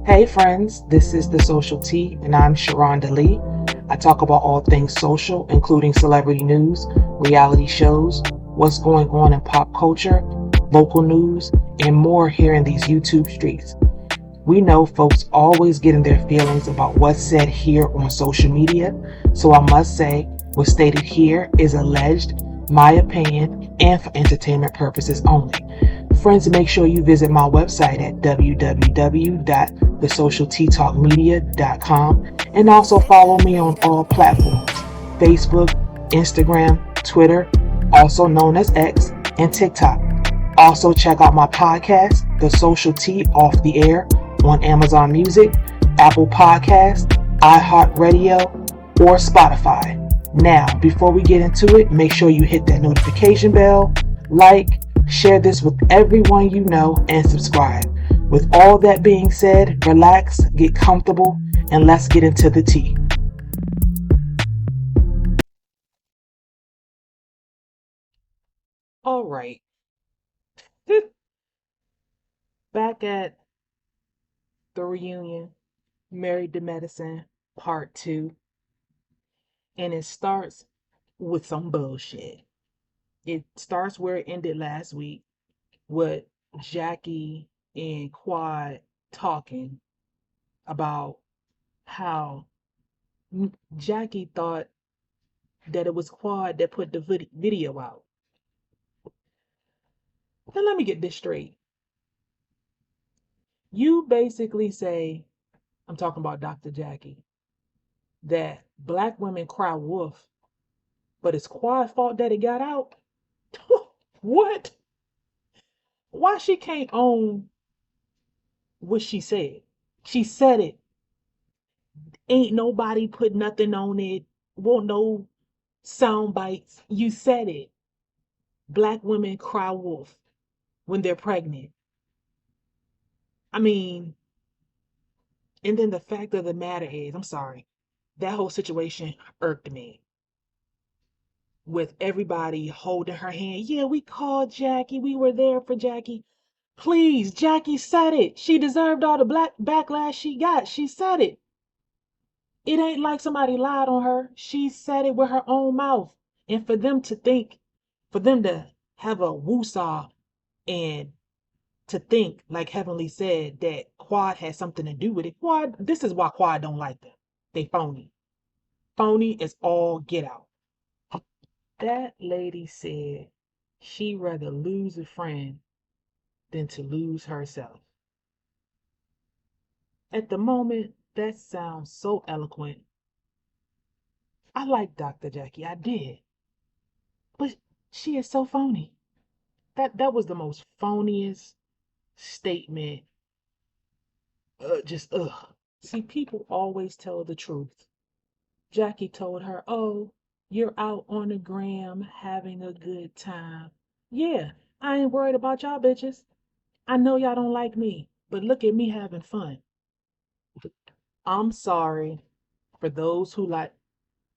Hey friends, this is The Social Tea, and I'm Sharonda Lee. I talk about all things social, including celebrity news, reality shows, what's going on in pop culture, local news, and more here in these YouTube streets. We know folks always get in their feelings about what's said here on social media, so I must say what's stated here is alleged, my opinion, and for entertainment purposes only. Friends, make sure you visit my website at www.thesocialteatalkmedia.com and also follow me on all platforms: Facebook, Instagram, Twitter, also known as X, and TikTok. Also, check out my podcast, The Social Tea Off the Air, on Amazon Music, Apple Podcasts, iHeartRadio, or Spotify. Now, before we get into it, make sure you hit that notification bell, like, share this with everyone you know, and subscribe. With all that being said, relax, get comfortable, and let's get into the tea. All right. Back at the reunion, Married to Medicine, Part 2. And it starts with some bullshit. It starts where it ended last week with Jackie and Quad talking about how Jackie thought that it was Quad that put the video out. Now let me get this straight. You basically say, I'm talking about Dr. Jackie, that black women cry wolf, but it's Quad's fault that it got out? What? Why she can't own what she said? She said it. Ain't nobody put nothing on it. Won't no sound bites. You said it. Black women cry wolf when they're pregnant. I mean, and then the fact of the matter is, I'm sorry, that whole situation irked me. With everybody holding her hand. Yeah, we called Jackie. We were there for Jackie. Please, Jackie said it. She deserved all the black backlash she got. She said it. It ain't like somebody lied on her. She said it with her own mouth. And for them to think, for them to have a woosah and to think, like Heavenly said, that Quad had something to do with it. Quad, this is why Quad don't like them. They phony. Phony is all get out. That lady said she'd rather lose a friend than to lose herself. At the moment, that sounds so eloquent. I like Dr. Jackie, I did. But she is so phony. That was the most phoniest statement. Just ugh. See, people always tell the truth. Jackie told her, "Oh, you're out on the gram having a good time." Yeah, I ain't worried about y'all bitches. I know y'all don't like me, but look at me having fun. I'm sorry for those who like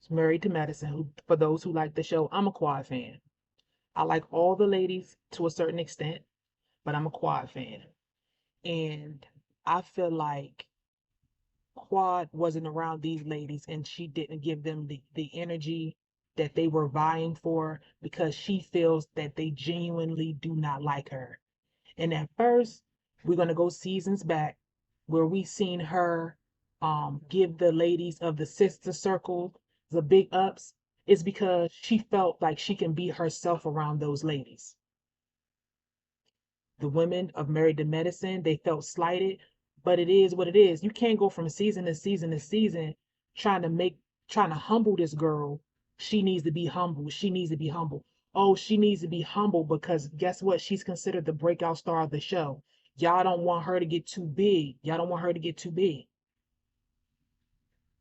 Married to Medicine, for those who like the show. I'm a Quad fan. I like all the ladies to a certain extent, but I'm a Quad fan. And I feel like Quad wasn't around these ladies and she didn't give them the energy that they were vying for because she feels that they genuinely do not like her. And at first, we're gonna go seasons back where we seen her give the ladies of the sister circle the big ups. Is because she felt like she can be herself around those ladies. The women of Married to Medicine, they felt slighted, but it is what it is. You can't go from season to season to season trying to humble this girl. She needs to be humble. She needs to be humble. Oh, she needs to be humble because guess what? She's considered the breakout star of the show. Y'all don't want her to get too big. Y'all don't want her to get too big.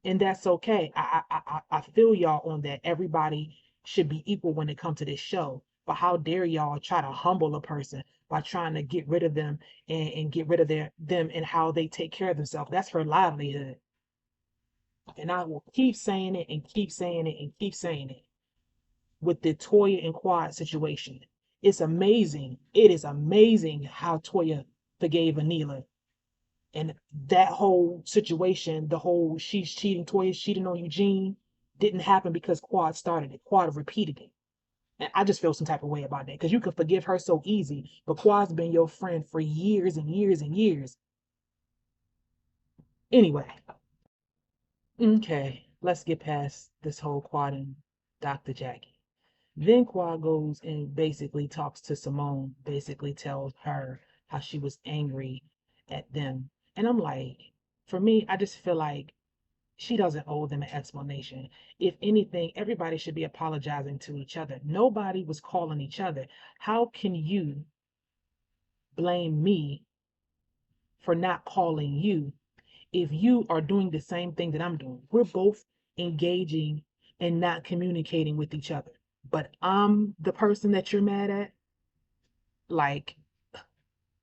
And that's okay. I feel y'all on that. Everybody should be equal when it comes to this show. But how dare y'all try to humble a person by trying to get rid of them and get rid of them and how they take care of themselves? That's her livelihood. And I will keep saying it and keep saying it and keep saying it with the Toya and Quad situation. It's amazing. It is amazing how Toya forgave Anila And that whole situation, the whole she's cheating, Toya's cheating on Eugene, didn't happen because Quad started it. Quad repeated it. And I just feel some type of way about that because you can forgive her so easy, but Quad's been your friend for years and years and years. Anyway, okay, let's get past this whole Quad and Dr. Jackie. Then Qua goes and basically talks to Simone, basically tells her how she was angry at them. And I'm like, for me, I just feel like she doesn't owe them an explanation. If anything, everybody should be apologizing to each other. Nobody was calling each other. How can you blame me for not calling you if you are doing the same thing that I'm doing? We're both engaging and not communicating with each other. But I'm the person that you're mad at. Like,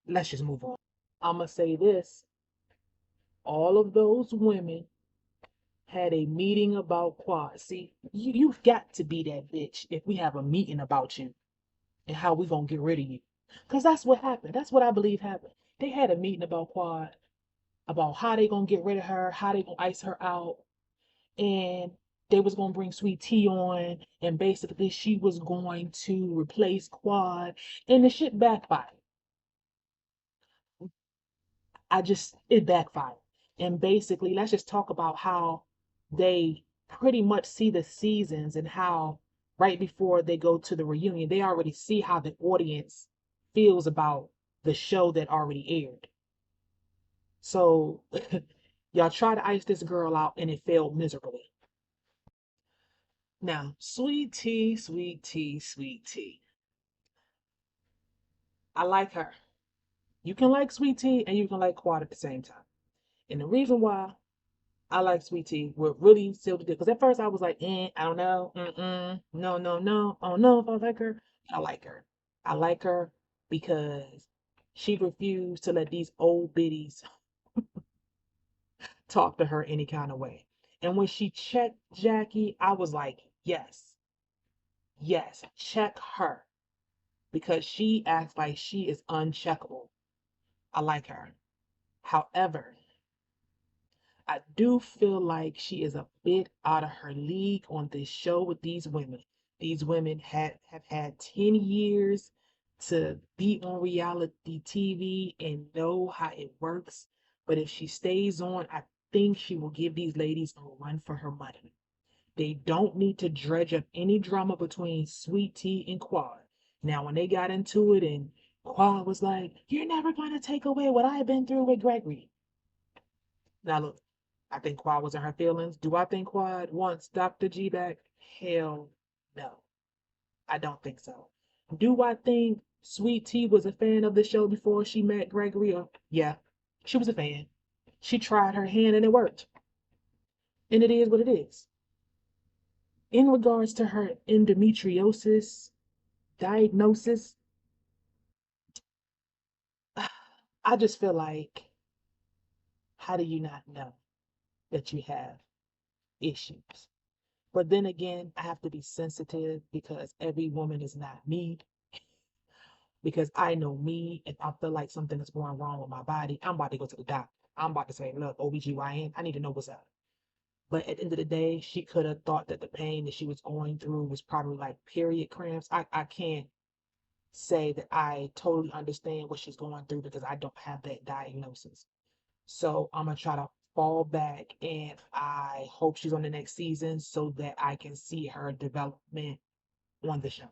let's just move on. I'm going to say this. All of those women had a meeting about Quad. See, you've got to be that bitch if we have a meeting about you and how we going to get rid of you. Because that's what happened. That's what I believe happened. They had a meeting about Quad, about how they going to get rid of her, how they going to ice her out. And they was going to bring Sweet Tea on. And basically she was going to replace Quad. And the shit backfired. It backfired. And basically, let's just talk about how they pretty much see the seasons and how right before they go to the reunion, they already see how the audience feels about the show that already aired. So y'all try to ice this girl out and it failed miserably. Now, Sweet Tea, Sweet Tea, Sweet Tea. I like her. You can like Sweet Tea and you can like Quad at the same time. And the reason why I like Sweet Tea. What really sealed the deal. Because at first I was like, I don't know. No, no, no. I don't know if I like her. I like her. I like her because she refused to let these old biddies talk to her any kind of way. And when she checked Jackie, I was like, yes, yes, check her. Because she acts like she is uncheckable. I like her. However, I do feel like she is a bit out of her league on this show with these women. These women have had 10 years to be on reality TV and know how it works. But if she stays on, I think she will give these ladies a run for her money. They don't need to dredge up any drama between Sweet Tea and Quad. Now, when they got into it and Quad was like, "You're never going to take away what I've been through with Gregory." Now, look, I think Quad was in her feelings. Do I think Quad wants Dr. G back? Hell no. I don't think so. Do I think Sweet Tea was a fan of the show before she met Gregory? Yeah, she was a fan. She tried her hand and it worked. And it is what it is. In regards to her endometriosis diagnosis, I just feel like, how do you not know that you have issues? But then again, I have to be sensitive because every woman is not me. Because I know me, if I feel like something is going wrong with my body, I'm about to go to the doctor. I'm about to say, look, OBGYN, I need to know what's up. But at the end of the day, she could have thought that the pain that she was going through was probably like period cramps. I can't say that I totally understand what she's going through because I don't have that diagnosis. So I'm going to try to fall back and I hope she's on the next season so that I can see her development on the show.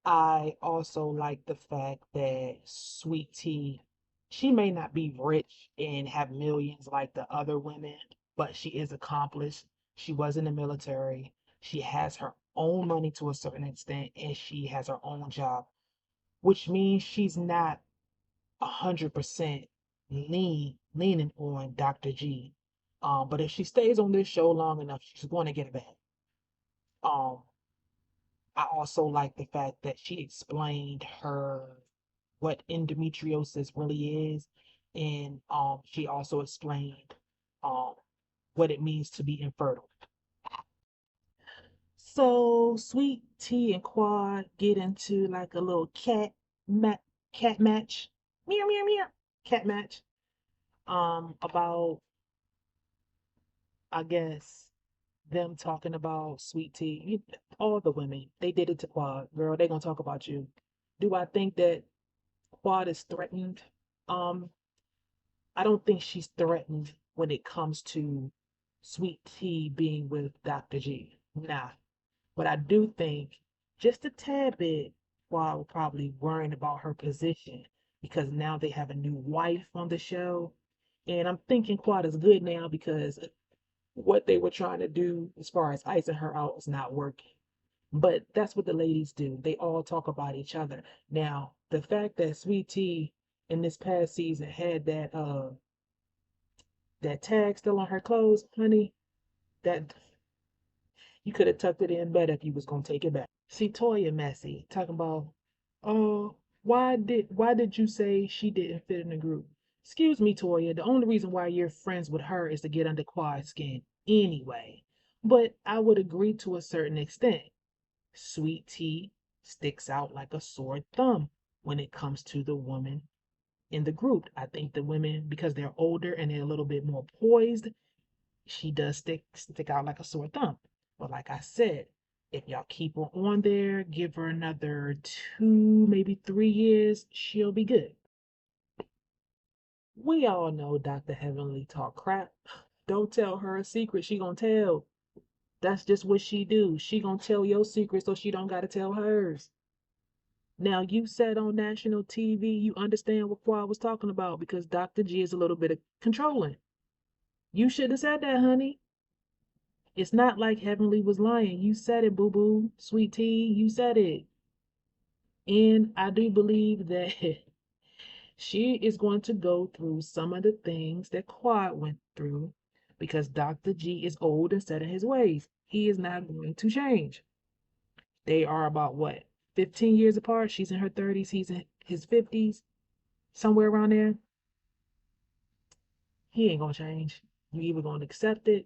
I also like the fact that Sweet Tea, she may not be rich and have millions like the other women, but she is accomplished. She was in the military. She has her own money to a certain extent, and she has her own job, which means she's not 100% leaning on Dr. G. But if she stays on this show long enough, she's going to get it back. Um, I also like the fact that she explained what endometriosis really is, and she also explained um what it means to be infertile. So Sweet Tea and Quad get into like a little cat match, meow meow meow, cat match, about, I guess, them talking about Sweet Tea. All the women, they did it to Quad. Girl, they gonna talk about you. Do I think that Quad is threatened? Um, I don't think she's threatened when it comes to Sweet Tea being with Dr. G. Nah. But I do think just a tad bit while probably worrying about her position because now they have a new wife on the show. And I'm thinking Quad is good now because what they were trying to do as far as icing her out is not working. But that's what the ladies do. They all talk about each other. Now, the fact that Sweet Tea in this past season had that tag still on her clothes, honey, that you could have tucked it in better if you was gonna take it back. See Toya messy, talking about, oh, why did you say she didn't fit in the group? Excuse me, Toya. The only reason why you're friends with her is to get under Quad's skin anyway. But I would agree to a certain extent. Sweet Tea sticks out like a sore thumb when it comes to the woman in the group. I think the women, because they're older and they're a little bit more poised, she does stick out like a sore thumb. But like I said, if y'all keep her on there, give her another 2, maybe 3 years, she'll be good. We all know Dr. Heavenly talk crap. Don't tell her a secret she gonna tell. That's just what she do. She gonna tell your secret so she don't gotta tell hers. Now you said on national TV you understand what Qua was talking about because Dr. G is a little bit of controlling. You shouldn't have said that, honey. It's not like Heavenly was lying. You said it, boo boo. Sweet Tea, you said it. And I do believe that she is going to go through some of the things that Quad went through because Dr. G is old and set in his ways. He is not going to change. They are about what, 15 years apart? She's in her 30s, he's in his 50s, somewhere around there. He ain't gonna change. You either gonna accept it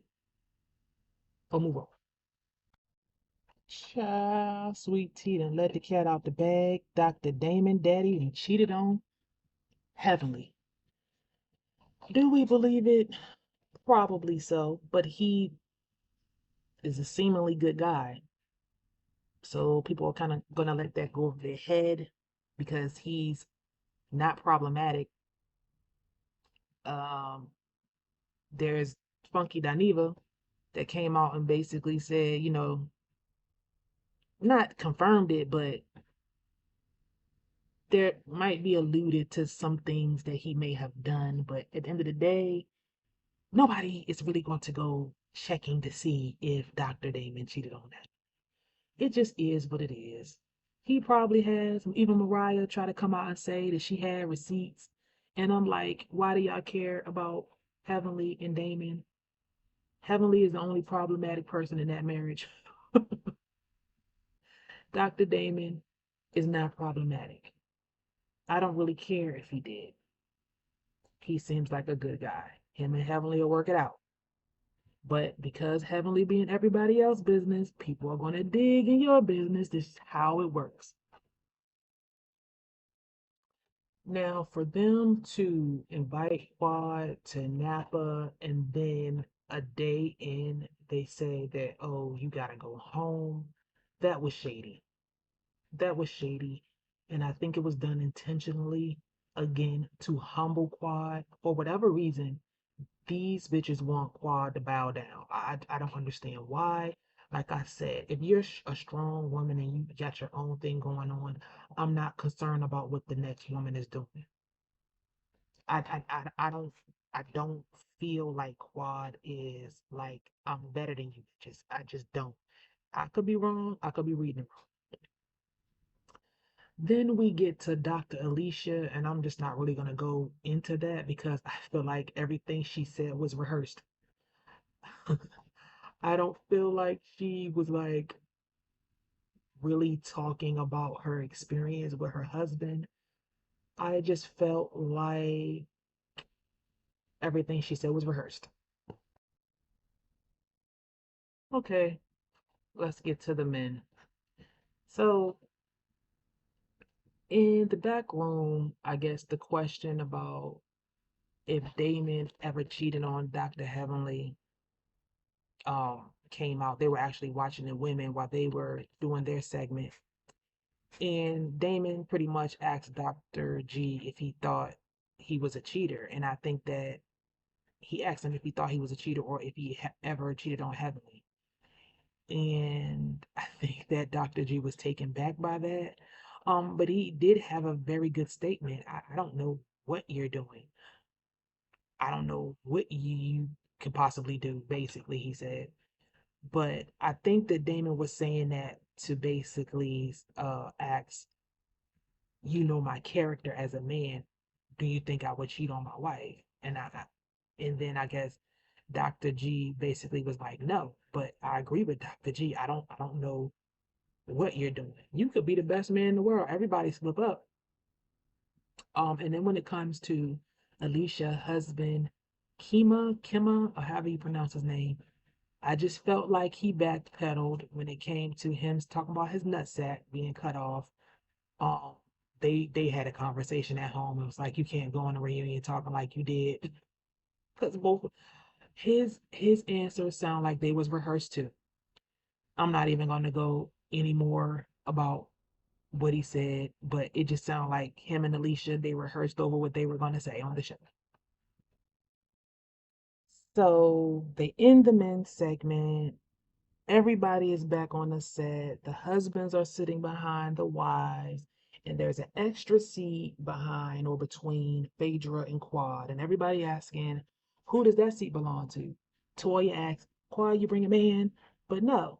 or move on. Child, Sweet Tea done let the cat out the bag. Dr. Damon, daddy, and cheated on Heavenly. Do we believe it? Probably so, but he is a seemingly good guy. So people are kind of gonna let that go over their head because he's not problematic. Um, there's Funky Daniva that came out and basically said, not confirmed it, but there might be alluded to some things that he may have done. But at the end of the day, nobody is really going to go checking to see if Dr. Damon cheated on that. It just is what it is. He probably has. Even Mariah tried to come out and say that she had receipts. And I'm like, why do y'all care about Heavenly and Damon? Heavenly is the only problematic person in that marriage. Dr. Damon is not problematic. I don't really care if he did. He seems like a good guy. Him and Heavenly will work it out. But because Heavenly being everybody else's business, people are going to dig in your business. This is how it works. Now, for them to invite Quad to Napa and then a day in, they say that, oh, you got to go home. That was shady. That was shady. And I think it was done intentionally, again, to humble Quad. For whatever reason, these bitches want Quad to bow down. I don't understand why. Like I said, if you're a strong woman and you got your own thing going on, I'm not concerned about what the next woman is doing. I don't feel like Quad is like I'm better than you. I just don't. I could be wrong. I could be reading it wrong. Then we get to Dr. Alicia, and I'm just not really gonna go into that because I feel like everything she said was rehearsed. I don't feel like she was like really talking about her experience with her husband. I just felt like everything she said was rehearsed. Okay, let's get to the men. So, in the back room, I guess the question about if Damon ever cheated on Dr. Heavenly, came out. They were actually watching the women while they were doing their segment. And Damon pretty much asked Dr. G if he thought he was a cheater. And I think that he asked him if he thought he was a cheater or if he ever cheated on Heavenly. And I think that Dr. G was taken back by that. But he did have a very good statement. I don't know what you're doing. I don't know what you could possibly do, basically, he said. But I think that Damon was saying that to basically ask, you know, my character as a man, do you think I would cheat on my wife? And then I guess Dr. G basically was like, no, but I agree with Dr. G. I don't know what you're doing. You could be the best man in the world. Everybody slip up. And then when it comes to Alicia husband Kema, or however you pronounce his name, I just felt like he backpedaled when it came to him talking about his nutsack being cut off. Um, they had a conversation at home. It was like, you can't go on a reunion talking like you did, because both his answers sound like they was rehearsed too. I'm not even gonna go any more about what he said, but it just sounded like him and Alicia, they rehearsed over what they were gonna say on the show. So they end the men's segment. Everybody is back on the set. The husbands are sitting behind the wives, and there's an extra seat behind or between Phaedra and Quad. And everybody asking, who does that seat belong to? Toya asks, Quad, you bring a man? But no,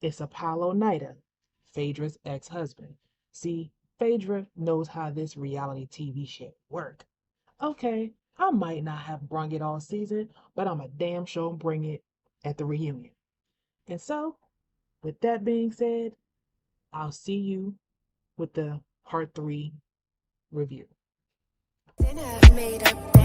it's Apollo Nida, Phaedra's ex-husband. See, Phaedra knows how this reality TV shit work. Okay, I might not have brung it all season, but I'm a damn sure bring it at the reunion. And so, with that being said, I'll see you with the part 3 review. Dinner made up.